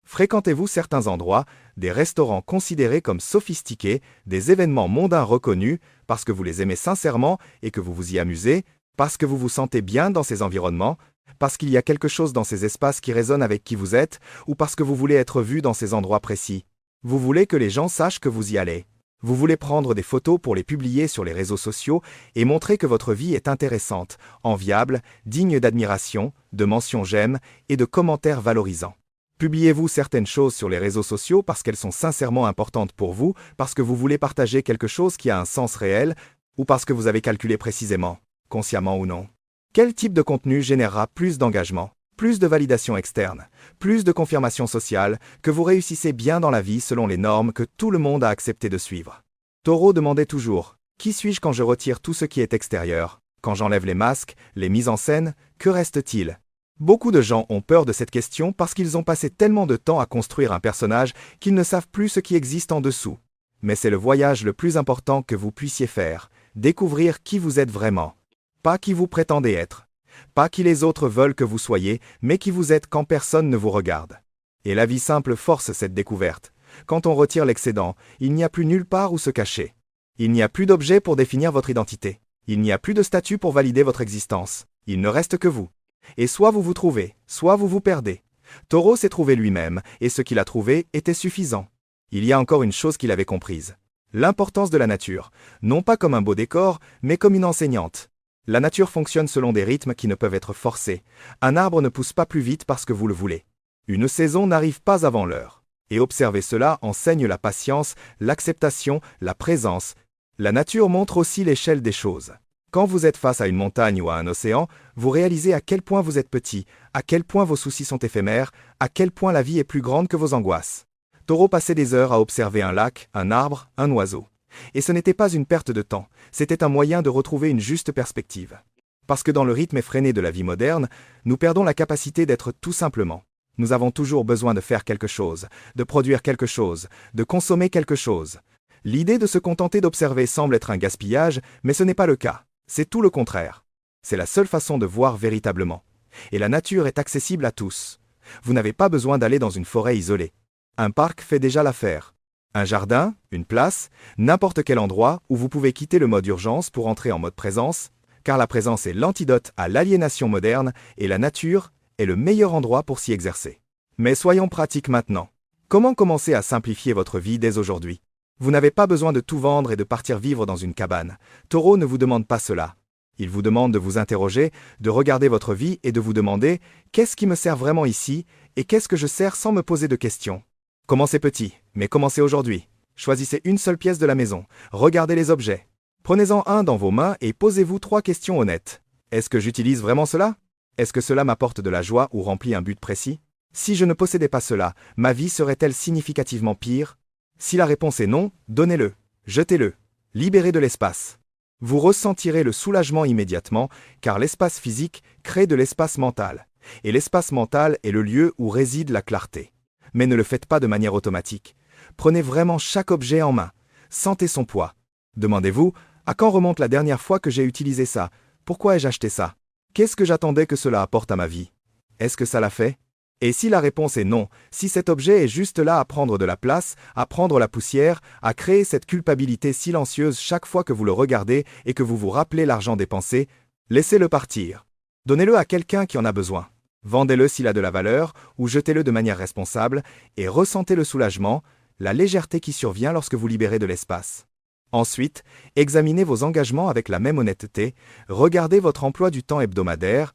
Fréquentez-vous certains endroits, des restaurants considérés comme sophistiqués, des événements mondains reconnus, parce que vous les aimez sincèrement et que vous vous y amusez, parce que vous vous sentez bien dans ces environnements, parce qu'il y a quelque chose dans ces espaces qui résonne avec qui vous êtes, ou parce que vous voulez être vu dans ces endroits précis. Vous voulez que les gens sachent que vous y allez. Vous voulez prendre des photos pour les publier sur les réseaux sociaux et montrer que votre vie est intéressante, enviable, digne d'admiration, de mentions j'aime et de commentaires valorisants. Publiez-vous certaines choses sur les réseaux sociaux parce qu'elles sont sincèrement importantes pour vous, parce que vous voulez partager quelque chose qui a un sens réel, ou parce que vous avez calculé précisément, consciemment ou non. Quel type de contenu générera plus d'engagement, plus de validation externe, plus de confirmation sociale, que vous réussissez bien dans la vie selon les normes que tout le monde a accepté de suivre? Taureau demandait toujours « Qui suis-je quand je retire tout ce qui est extérieur? Quand j'enlève les masques, les mises en scène, que reste-t-il » Beaucoup de gens ont peur de cette question parce qu'ils ont passé tellement de temps à construire un personnage qu'ils ne savent plus ce qui existe en dessous. Mais c'est le voyage le plus important que vous puissiez faire, découvrir qui vous êtes vraiment. Pas qui vous prétendez être. Pas qui les autres veulent que vous soyez, mais qui vous êtes quand personne ne vous regarde. Et la vie simple force cette découverte. Quand on retire l'excédent, il n'y a plus nulle part où se cacher. Il n'y a plus d'objet pour définir votre identité. Il n'y a plus de statut pour valider votre existence. Il ne reste que vous. Et soit vous vous trouvez, soit vous vous perdez. Taureau s'est trouvé lui-même, et ce qu'il a trouvé était suffisant. Il y a encore une chose qu'il avait comprise. L'importance de la nature, non pas comme un beau décor, mais comme une enseignante. La nature fonctionne selon des rythmes qui ne peuvent être forcés. Un arbre ne pousse pas plus vite parce que vous le voulez. Une saison n'arrive pas avant l'heure. Et observer cela enseigne la patience, l'acceptation, la présence. La nature montre aussi l'échelle des choses. Quand vous êtes face à une montagne ou à un océan, vous réalisez à quel point vous êtes petit, à quel point vos soucis sont éphémères, à quel point la vie est plus grande que vos angoisses. Taureau passait des heures à observer un lac, un arbre, un oiseau. Et ce n'était pas une perte de temps, c'était un moyen de retrouver une juste perspective. Parce que dans le rythme effréné de la vie moderne, nous perdons la capacité d'être tout simplement. Nous avons toujours besoin de faire quelque chose, de produire quelque chose, de consommer quelque chose. L'idée de se contenter d'observer semble être un gaspillage, mais ce n'est pas le cas. C'est tout le contraire. C'est la seule façon de voir véritablement. Et la nature est accessible à tous. Vous n'avez pas besoin d'aller dans une forêt isolée. Un parc fait déjà l'affaire. Un jardin, une place, n'importe quel endroit où vous pouvez quitter le mode urgence pour entrer en mode présence, car la présence est l'antidote à l'aliénation moderne et la nature est le meilleur endroit pour s'y exercer. Mais soyons pratiques maintenant. Comment commencer à simplifier votre vie dès aujourd'hui? Vous n'avez pas besoin de tout vendre et de partir vivre dans une cabane. Taureau ne vous demande pas cela. Il vous demande de vous interroger, de regarder votre vie et de vous demander « Qu'est-ce qui me sert vraiment ici et qu'est-ce que je sers sans me poser de questions ?» Commencez petit, mais commencez aujourd'hui. Choisissez une seule pièce de la maison. Regardez les objets. Prenez-en un dans vos mains et posez-vous 3 questions honnêtes. Est-ce que j'utilise vraiment cela? Est-ce que cela m'apporte de la joie ou remplit un but précis? Si je ne possédais pas cela, ma vie serait-elle significativement pire? Si la réponse est non, donnez-le, jetez-le, libérez de l'espace. Vous ressentirez le soulagement immédiatement, car l'espace physique crée de l'espace mental. Et l'espace mental est le lieu où réside la clarté. Mais ne le faites pas de manière automatique. Prenez vraiment chaque objet en main. Sentez son poids. Demandez-vous, à quand remonte la dernière fois que j'ai utilisé ça? Pourquoi ai-je acheté ça? Qu'est-ce que j'attendais que cela apporte à ma vie? Est-ce que ça l'a fait? Et si la réponse est non, si cet objet est juste là à prendre de la place, à prendre la poussière, à créer cette culpabilité silencieuse chaque fois que vous le regardez et que vous vous rappelez l'argent dépensé, laissez-le partir. Donnez-le à quelqu'un qui en a besoin. Vendez-le s'il a de la valeur ou jetez-le de manière responsable et ressentez le soulagement, la légèreté qui survient lorsque vous libérez de l'espace. Ensuite, examinez vos engagements avec la même honnêteté, regardez votre emploi du temps hebdomadaire.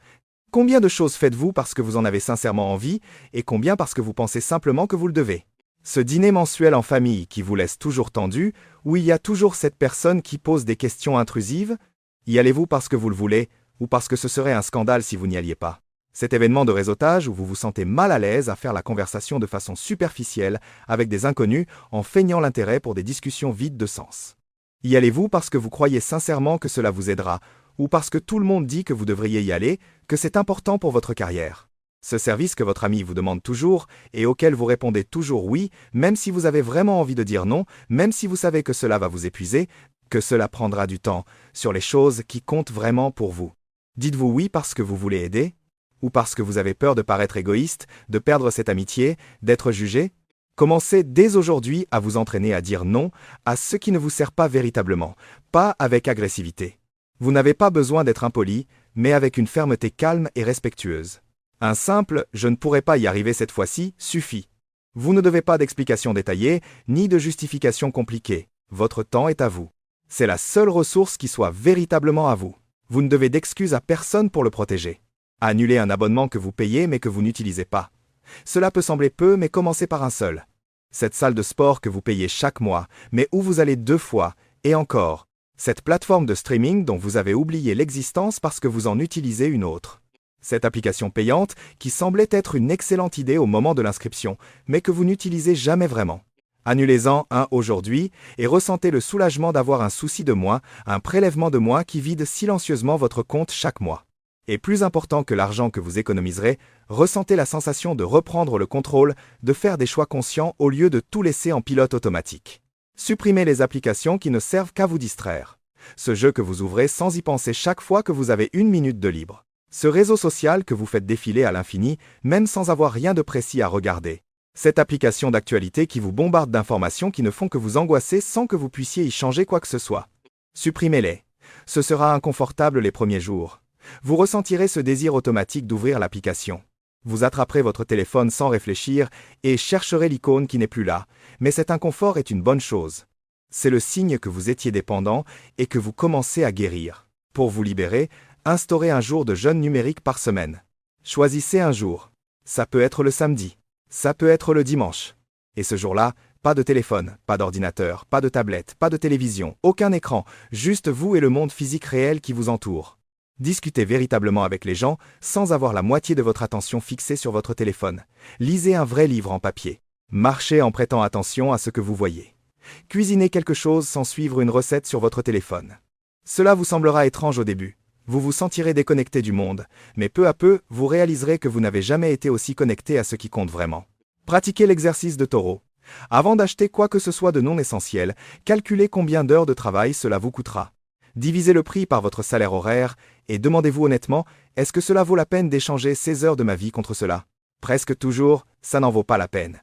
Combien de choses faites-vous parce que vous en avez sincèrement envie et combien parce que vous pensez simplement que vous le devez? Ce dîner mensuel en famille qui vous laisse toujours tendu, où il y a toujours cette personne qui pose des questions intrusives, y allez-vous parce que vous le voulez ou parce que ce serait un scandale si vous n'y alliez pas? Cet événement de réseautage où vous vous sentez mal à l'aise à faire la conversation de façon superficielle avec des inconnus en feignant l'intérêt pour des discussions vides de sens. Y allez-vous parce que vous croyez sincèrement que cela vous aidera ou parce que tout le monde dit que vous devriez y aller, que c'est important pour votre carrière. Ce service que votre ami vous demande toujours et auquel vous répondez toujours oui, même si vous avez vraiment envie de dire non, même si vous savez que cela va vous épuiser, que cela prendra du temps, sur les choses qui comptent vraiment pour vous. Dites-vous oui parce que vous voulez aider? Ou parce que vous avez peur de paraître égoïste, de perdre cette amitié, d'être jugé? Commencez dès aujourd'hui à vous entraîner à dire non à ce qui ne vous sert pas véritablement, pas avec agressivité. Vous n'avez pas besoin d'être impoli, mais avec une fermeté calme et respectueuse. Un simple « je ne pourrai pas y arriver cette fois-ci » suffit. Vous ne devez pas d'explications détaillées, ni de justifications compliquées. Votre temps est à vous. C'est la seule ressource qui soit véritablement à vous. Vous ne devez d'excuses à personne pour le protéger. Annulez un abonnement que vous payez mais que vous n'utilisez pas. Cela peut sembler peu, mais commencez par un seul. Cette salle de sport que vous payez chaque mois, mais où vous allez 2 fois, et encore. Cette plateforme de streaming dont vous avez oublié l'existence parce que vous en utilisez une autre. Cette application payante qui semblait être une excellente idée au moment de l'inscription, mais que vous n'utilisez jamais vraiment. Annulez-en un aujourd'hui et ressentez le soulagement d'avoir un souci de moins, un prélèvement de moins qui vide silencieusement votre compte chaque mois. Et plus important que l'argent que vous économiserez, ressentez la sensation de reprendre le contrôle, de faire des choix conscients au lieu de tout laisser en pilote automatique. Supprimez les applications qui ne servent qu'à vous distraire. Ce jeu que vous ouvrez sans y penser chaque fois que vous avez 1 minute de libre. Ce réseau social que vous faites défiler à l'infini, même sans avoir rien de précis à regarder. Cette application d'actualité qui vous bombarde d'informations qui ne font que vous angoisser sans que vous puissiez y changer quoi que ce soit. Supprimez-les. Ce sera inconfortable les premiers jours. Vous ressentirez ce désir automatique d'ouvrir l'application. Vous attraperez votre téléphone sans réfléchir et chercherez l'icône qui n'est plus là, mais cet inconfort est une bonne chose. C'est le signe que vous étiez dépendant et que vous commencez à guérir. Pour vous libérer, instaurez un jour de jeûne numérique par semaine. Choisissez un jour. Ça peut être le samedi. Ça peut être le dimanche. Et ce jour-là, pas de téléphone, pas d'ordinateur, pas de tablette, pas de télévision, aucun écran, juste vous et le monde physique réel qui vous entoure. Discutez véritablement avec les gens sans avoir la moitié de votre attention fixée sur votre téléphone. Lisez un vrai livre en papier. Marchez en prêtant attention à ce que vous voyez. Cuisinez quelque chose sans suivre une recette sur votre téléphone. Cela vous semblera étrange au début. Vous vous sentirez déconnecté du monde, mais peu à peu, vous réaliserez que vous n'avez jamais été aussi connecté à ce qui compte vraiment. Pratiquez l'exercice de Taureau. Avant d'acheter quoi que ce soit de non essentiel, calculez combien d'heures de travail cela vous coûtera. Divisez le prix par votre salaire horaire et demandez-vous honnêtement, est-ce que cela vaut la peine d'échanger ces heures de ma vie contre cela? Presque toujours, ça n'en vaut pas la peine.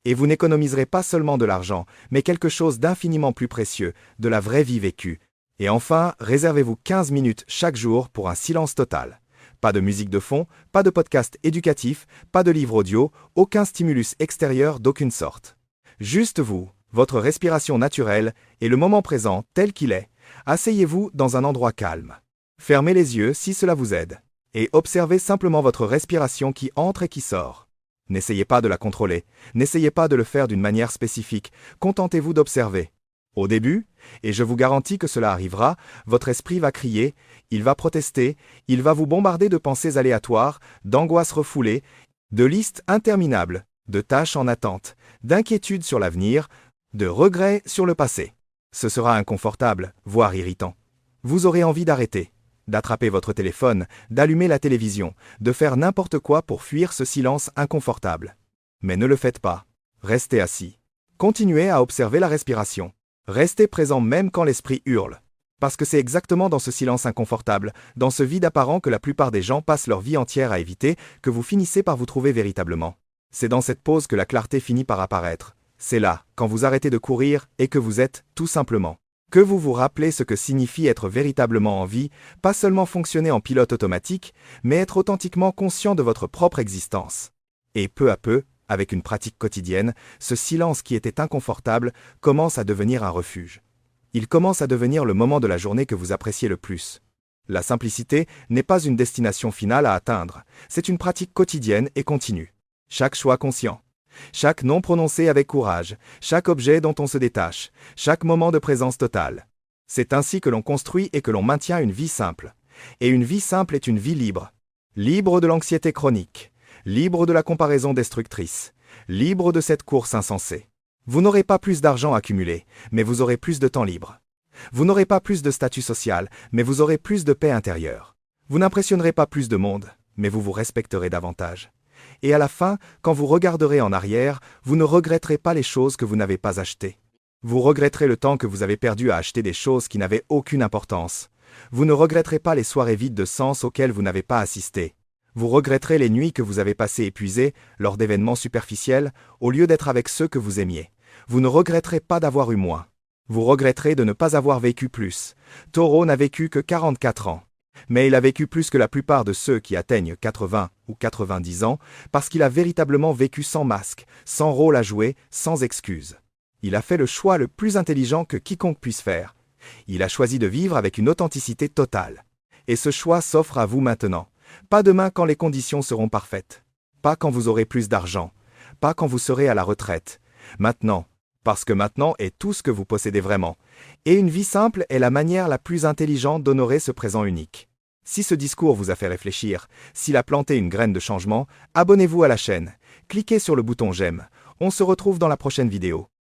Et vous n'économiserez pas seulement de l'argent, mais quelque chose d'infiniment plus précieux, de la vraie vie vécue. Et enfin, réservez-vous 15 minutes chaque jour pour un silence total. Pas de musique de fond, pas de podcast éducatif, pas de livre audio, aucun stimulus extérieur d'aucune sorte. Juste vous, votre respiration naturelle et le moment présent tel qu'il est. Asseyez-vous dans un endroit calme. Fermez les yeux si cela vous aide. Et observez simplement votre respiration qui entre et qui sort. N'essayez pas de la contrôler, n'essayez pas de le faire d'une manière spécifique, contentez-vous d'observer. Au début, et je vous garantis que cela arrivera, votre esprit va crier, il va protester, il va vous bombarder de pensées aléatoires, d'angoisses refoulées, de listes interminables, de tâches en attente, d'inquiétudes sur l'avenir, de regrets sur le passé. Ce sera inconfortable, voire irritant. Vous aurez envie d'arrêter, d'attraper votre téléphone, d'allumer la télévision, de faire n'importe quoi pour fuir ce silence inconfortable. Mais ne le faites pas. Restez assis. Continuez à observer la respiration. Restez présent même quand l'esprit hurle. Parce que c'est exactement dans ce silence inconfortable, dans ce vide apparent que la plupart des gens passent leur vie entière à éviter, que vous finissez par vous trouver véritablement. C'est dans cette pause que la clarté finit par apparaître. C'est là, quand vous arrêtez de courir et que vous êtes, tout simplement. Que vous vous rappelez ce que signifie être véritablement en vie, pas seulement fonctionner en pilote automatique, mais être authentiquement conscient de votre propre existence. Et peu à peu, avec une pratique quotidienne, ce silence qui était inconfortable commence à devenir un refuge. Il commence à devenir le moment de la journée que vous appréciez le plus. La simplicité n'est pas une destination finale à atteindre, c'est une pratique quotidienne et continue. Chaque choix conscient, chaque nom prononcé avec courage, chaque objet dont on se détache, chaque moment de présence totale. C'est ainsi que l'on construit et que l'on maintient une vie simple. Et une vie simple est une vie libre. Libre de l'anxiété chronique, libre de la comparaison destructrice, libre de cette course insensée. Vous n'aurez pas plus d'argent accumulé, mais vous aurez plus de temps libre. Vous n'aurez pas plus de statut social, mais vous aurez plus de paix intérieure. Vous n'impressionnerez pas plus de monde, mais vous vous respecterez davantage. Et à la fin, quand vous regarderez en arrière, vous ne regretterez pas les choses que vous n'avez pas achetées. Vous regretterez le temps que vous avez perdu à acheter des choses qui n'avaient aucune importance. Vous ne regretterez pas les soirées vides de sens auxquelles vous n'avez pas assisté. Vous regretterez les nuits que vous avez passées épuisées lors d'événements superficiels, au lieu d'être avec ceux que vous aimiez. Vous ne regretterez pas d'avoir eu moins. Vous regretterez de ne pas avoir vécu plus. Taureau n'a vécu que 44 ans. Mais il a vécu plus que la plupart de ceux qui atteignent 80 ou 90 ans, parce qu'il a véritablement vécu sans masque, sans rôle à jouer, sans excuses. Il a fait le choix le plus intelligent que quiconque puisse faire. Il a choisi de vivre avec une authenticité totale. Et ce choix s'offre à vous maintenant. Pas demain quand les conditions seront parfaites. Pas quand vous aurez plus d'argent. Pas quand vous serez à la retraite. Maintenant. Parce que maintenant est tout ce que vous possédez vraiment. Et une vie simple est la manière la plus intelligente d'honorer ce présent unique. Si ce discours vous a fait réfléchir, s'il a planté une graine de changement, abonnez-vous à la chaîne. Cliquez sur le bouton j'aime. On se retrouve dans la prochaine vidéo.